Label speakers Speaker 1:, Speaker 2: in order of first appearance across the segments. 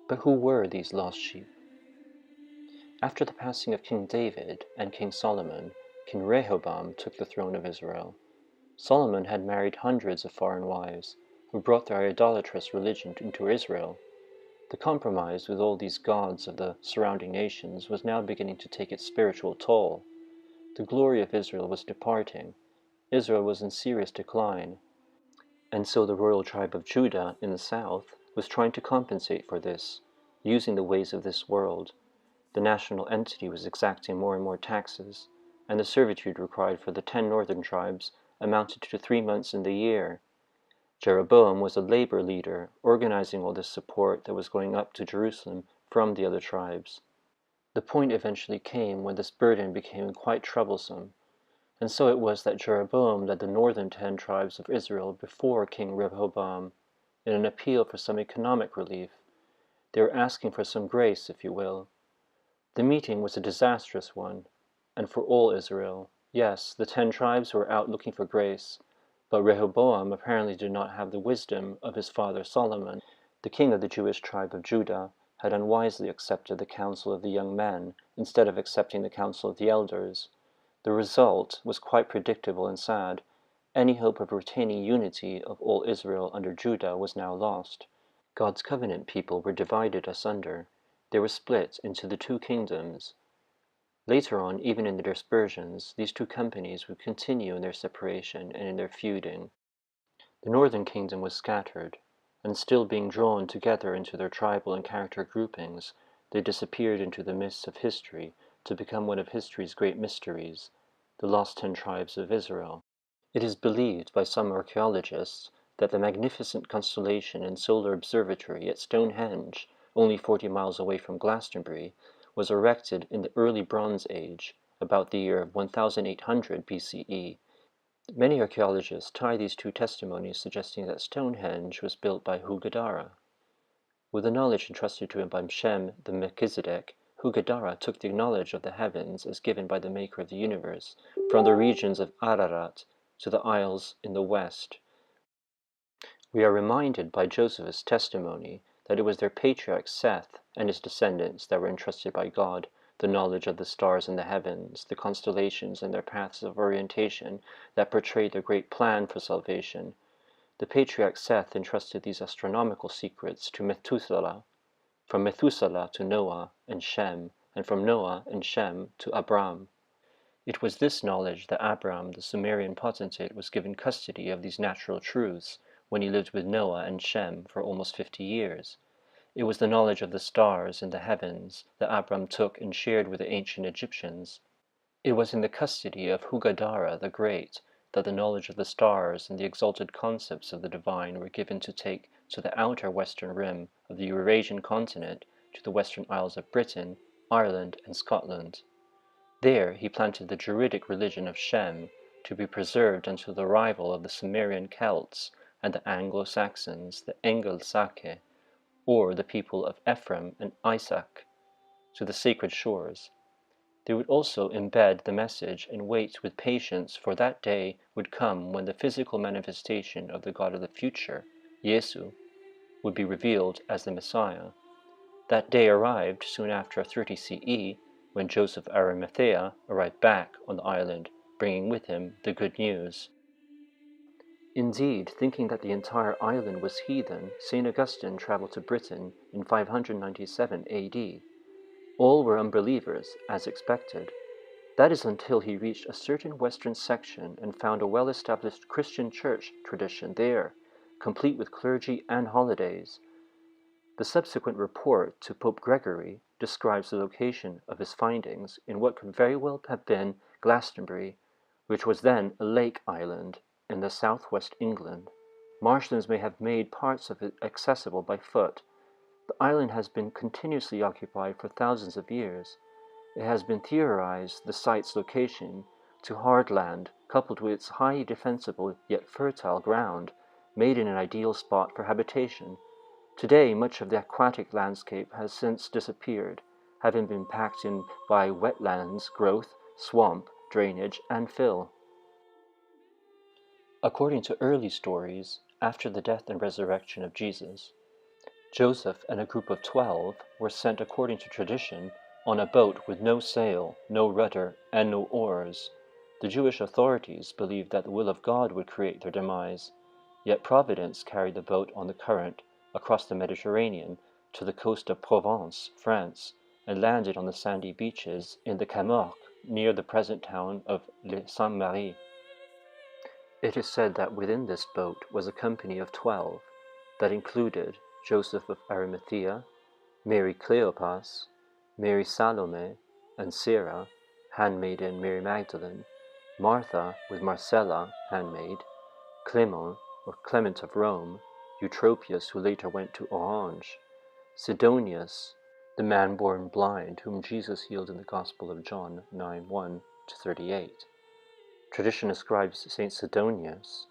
Speaker 1: But who were these lost sheep? After the passing of King David and King Solomon, King Rehoboam took the throne of Israel. Solomon had married hundreds of foreign wives, who brought their idolatrous religion into Israel. The compromise with all these gods of the surrounding nations was now beginning to take its spiritual toll. The glory of Israel was departing. Israel was in serious decline. And so the royal tribe of Judah in the south was trying to compensate for this, using the ways of this world. The national entity was exacting more and more taxes, and the servitude required for the 10 northern tribes amounted to 3 months in the year. Jeroboam was a labor leader, organizing all this support that was going up to Jerusalem from the other tribes. The point eventually came when this burden became quite troublesome, and so it was that Jeroboam led the northern 10 tribes of Israel before King Rehoboam in an appeal for some economic relief. They were asking for some grace, if you will. The meeting was a disastrous one, and for all Israel. Yes, the 10 tribes were out looking for grace, but Rehoboam apparently did not have the wisdom of his father Solomon. The king of the Jewish tribe of Judah had unwisely accepted the counsel of the young men instead of accepting the counsel of the elders. The result was quite predictable and sad. Any hope of retaining unity of all Israel under Judah was now lost. God's covenant people were divided asunder. They were split into the 2 kingdoms. Later on, even in their dispersions, these 2 companies would continue in their separation and in their feuding. The northern kingdom was scattered, and still being drawn together into their tribal and character groupings, they disappeared into the mists of history to become one of history's great mysteries, the lost 10 tribes of Israel. It is believed by some archaeologists that the magnificent constellation and solar observatory at Stonehenge, only 40 miles away from Glastonbury, was erected in the early Bronze Age, about the year 1800 BCE. Many archaeologists tie these 2 testimonies suggesting that Stonehenge was built by Hu-Gadara. With the knowledge entrusted to him by Shem the Melchizedek, Hu-Gadara took the knowledge of the heavens as given by the Maker of the universe from the regions of Ararat to the isles in the west. We are reminded by Joseph's testimony that it was their patriarch Seth and his descendants that were entrusted by God the knowledge of the stars in the heavens, the constellations and their paths of orientation that portrayed the great plan for salvation. The patriarch Seth entrusted these astronomical secrets to Methuselah, from Methuselah to Noah and Shem, and from Noah and Shem to Abram. It was this knowledge that Abram, the Sumerian potentate, was given custody of these natural truths when he lived with Noah and Shem for almost 50 years. It was the knowledge of the stars in the heavens that Abram took and shared with the ancient Egyptians. It was in the custody of Hu-Gadara the Great that the knowledge of the stars and the exalted concepts of the divine were given to take to the outer western rim of the Eurasian continent, to the western isles of Britain, Ireland, and Scotland. There he planted the Druidic religion of Shem, to be preserved until the arrival of the Sumerian Celts and the Anglo-Saxons, the Engelsake, or the people of Ephraim and Isaac, to the sacred shores. They would also embed the message and wait with patience for that day would come when the physical manifestation of the God of the future, Yesu, would be revealed as the Messiah. That day arrived soon after 30 CE, when Joseph of Arimathea arrived back on the island, bringing with him the good news. Indeed, thinking that the entire island was heathen, St. Augustine traveled to Britain in 597 AD. All were unbelievers, as expected. That is until he reached a certain western section and found a well-established Christian church tradition there, complete with clergy and holidays. The subsequent report to Pope Gregory describes the location of his findings in what could very well have been Glastonbury, which was then a lake island in the southwest England. Martians may have made parts of it accessible by foot. The island has been continuously occupied for thousands of years. It has been theorized the site's location to hard land, coupled with its highly defensible yet fertile ground, made it an ideal spot for habitation. Today, much of the aquatic landscape has since disappeared, having been packed in by wetlands, growth, swamp, drainage, and fill. According to early stories, after the death and resurrection of Jesus, Joseph and a group of 12 were sent according to tradition on a boat with no sail, no rudder, and no oars. The Jewish authorities believed that the will of God would create their demise, yet Providence carried the boat on the current across the Mediterranean to the coast of Provence, France, and landed on the sandy beaches in the Camargue near the present town of Les Saintes-Maries. It is said that within this boat was a company of 12 that included Joseph of Arimathea, Mary Cleopas, Mary Salome, and Sarah, handmaiden Mary Magdalene, Martha with Marcella, handmaid, Clement, or Clement of Rome, Eutropius, who later went to Orange, Sidonius, the man born blind whom Jesus healed in the Gospel of John 9:1-38. Tradition ascribes Saint Sidonius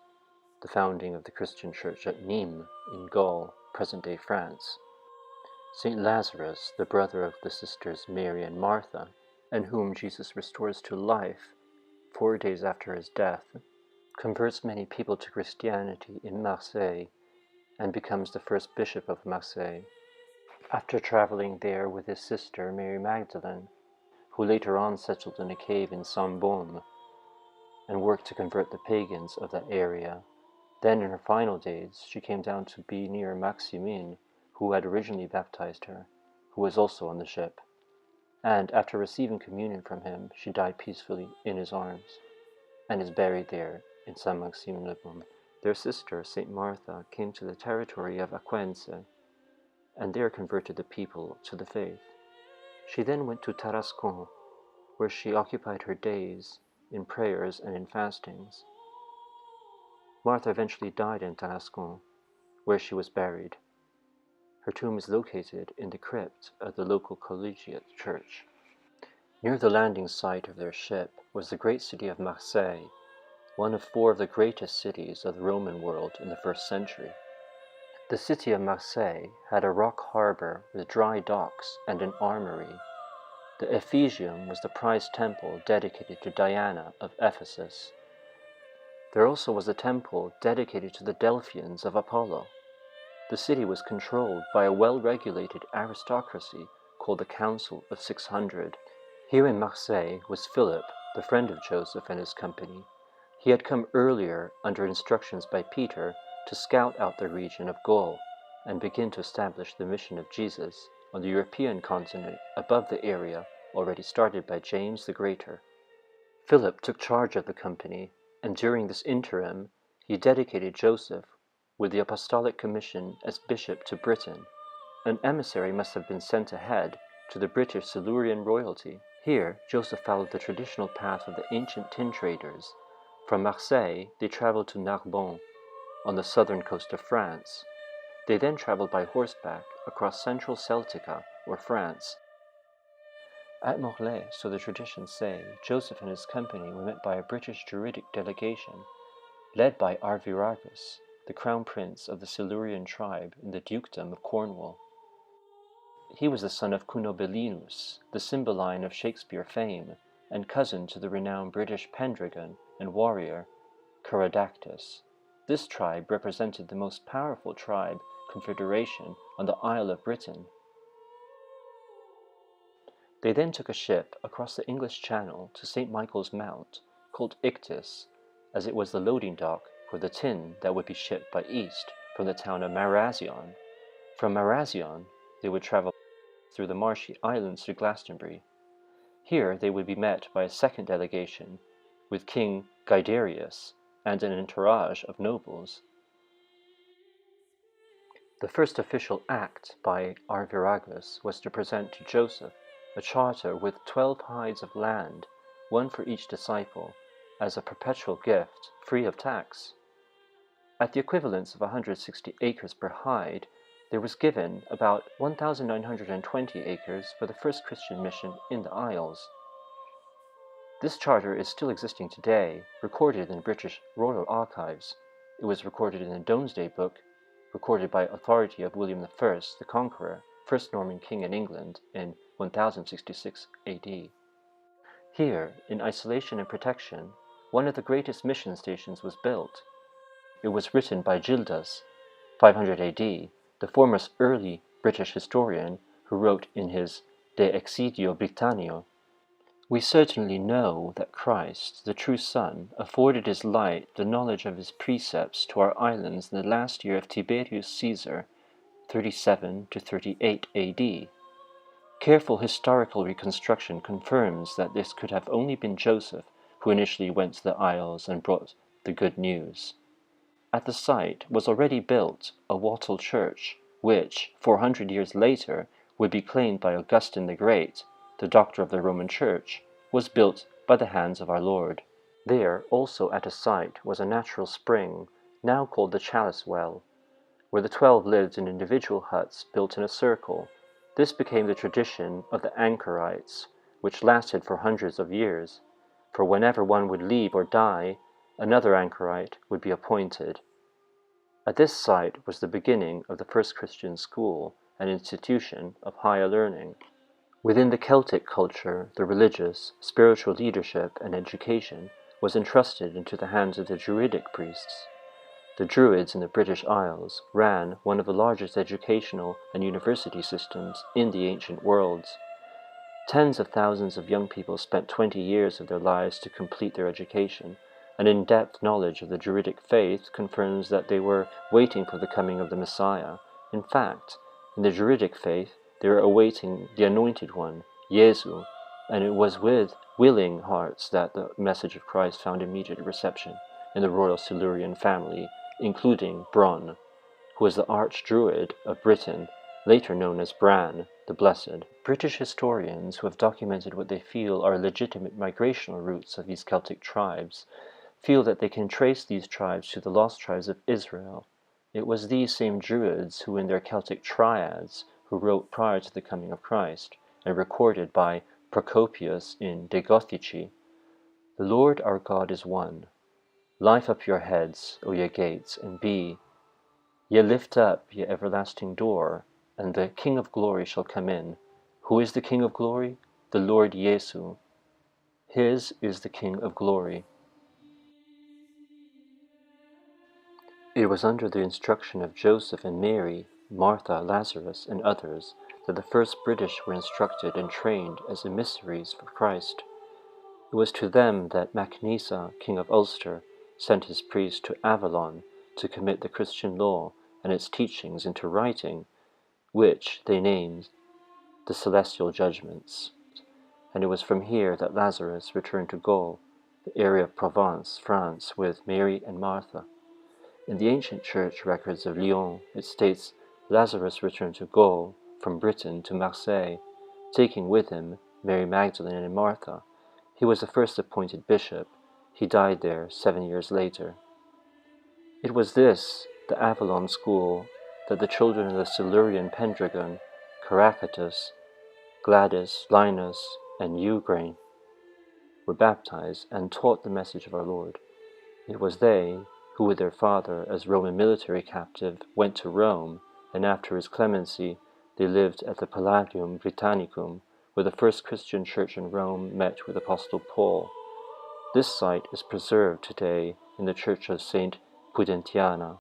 Speaker 1: the founding of the Christian church at Nîmes in Gaul, present-day France. Saint Lazarus, the brother of the sisters Mary and Martha, and whom Jesus restores to life 4 days after his death, converts many people to Christianity in Marseille and becomes the first bishop of Marseille, after traveling there with his sister Mary Magdalene, who later on settled in a cave in Saint-Baume and worked to convert the pagans of that area. Then in her final days she came down to be near Maximin, who had originally baptized her, who was also on the ship, and after receiving communion from him she died peacefully in his arms, and is buried there in Saint-Maximin-le-Baume. Their sister, Saint Martha, came to the territory of Aquense, and there converted the people to the faith. She then went to Tarascon, where she occupied her days in prayers and in fastings. Martha eventually died in Tarascon, where she was buried. Her tomb is located in the crypt of the local collegiate church. Near the landing site of their ship was the great city of Marseille, one of 4 of the greatest cities of the Roman world in the 1st century. The city of Marseille had a rock harbor with dry docks and an armory. The Ephegium was the prized temple dedicated to Diana of Ephesus. There also was a temple dedicated to the Delphians of Apollo. The city was controlled by a well-regulated aristocracy called the Council of 600. Here in Marseille was Philip, the friend of Joseph and his company. He had come earlier under instructions by Peter to scout out the region of Gaul and begin to establish the mission of Jesus on the European continent above the area already started by James the Greater. Philip took charge of the company, and during this interim he dedicated Joseph with the apostolic commission as bishop to Britain. An emissary must have been sent ahead to the British Silurian royalty. Here Joseph followed the traditional path of the ancient tin traders. From Marseille they traveled to Narbonne on the southern coast of France. They then traveled by horseback across central Celtica, or France. At Morlaix, so the traditions say, Joseph and his company were met by a British juridic delegation, led by Arviragus, the crown prince of the Silurian tribe in the dukedom of Cornwall. He was the son of Cunobelinus, the Cymbeline of Shakespeare fame, and cousin to the renowned British Pendragon and warrior Caradactus. This tribe represented the most powerful tribe confederation on the Isle of Britain. They then took a ship across the English Channel to St. Michael's Mount, called Ichthys, as it was the loading dock for the tin that would be shipped by east from the town of Marazion. From Marazion, they would travel through the marshy islands to Glastonbury. Here they would be met by a second delegation, with King Guiderius and an entourage of nobles. The first official act by Arviragus was to present to Joseph a charter with 12 hides of land, one for each disciple, as a perpetual gift, free of tax. At the equivalence of 160 acres per hide, there was given about 1,920 acres for the first Christian mission in the Isles. This charter is still existing today, recorded in the British Royal Archives. It was recorded in the Domesday Book, recorded by authority of William I, the Conqueror, first Norman king in England in 1066 AD. Here, in isolation and protection, one of the greatest mission stations was built. It was written by Gildas, 500 AD, the foremost early British historian who wrote in his De Excidio Britanniae, "We certainly know that Christ, the true Son, afforded his light the knowledge of his precepts to our islands in the last year of Tiberius Caesar, 37 to 38 A.D. Careful historical reconstruction confirms that this could have only been Joseph who initially went to the Isles and brought the good news. At the site was already built a wattled church, which, 400 years later, would be claimed by Augustine the Great, the doctor of the Roman Church, was built by the hands of our Lord. There, also at a site, was a natural spring, now called the Chalice Well, where the 12 lived in individual huts built in a circle. This became the tradition of the anchorites, which lasted for hundreds of years, for whenever one would leave or die, another anchorite would be appointed. At this site was the beginning of the first Christian school, an institution of higher learning. Within the Celtic culture, the religious, spiritual leadership and education was entrusted into the hands of the Druidic priests. The Druids in the British Isles ran one of the largest educational and university systems in the ancient worlds. Tens of thousands of young people spent 20 years of their lives to complete their education. An in-depth knowledge of the Druidic faith confirms that they were waiting for the coming of the Messiah. In fact, in the Druidic faith, they were awaiting the Anointed One, Jesu, and it was with willing hearts that the message of Christ found immediate reception in the royal Silurian family, including Bron, who was the arch-druid of Britain, later known as Bran, the Blessed. British historians who have documented what they feel are legitimate migrational routes of these Celtic tribes feel that they can trace these tribes to the lost tribes of Israel. It was these same Druids who in their Celtic triads who wrote prior to the coming of Christ, and recorded by Procopius in De Gothici, "The Lord our God is one. Lift up your heads, O ye gates, and be. Ye lift up ye everlasting door, and the King of glory shall come in. Who is the King of glory? The Lord Jesu. His is the King of glory." It was under the instruction of Joseph and Mary, Martha, Lazarus, and others that the first British were instructed and trained as emissaries for Christ. It was to them that Macnisa, King of Ulster, sent his priests to Avalon to commit the Christian law and its teachings into writing, which they named the Celestial Judgments. And it was from here that Lazarus returned to Gaul, the area of Provence, France, with Mary and Martha. In the ancient church records of Lyon, it states Lazarus returned to Gaul from Britain to Marseille, taking with him Mary Magdalene and Martha. He was the first appointed bishop. He died there 7 years later. It was this, the Avalon school, that the children of the Silurian Pendragon, Caracatus, Gladys, Linus, and Eugrain were baptized and taught the message of our Lord. It was they who, with their father as Roman military captive, went to Rome, and after his clemency they lived at the Palatium Britannicum, where the first Christian church in Rome met with Apostle Paul. This site is preserved today in the Church of St. Pudentiana.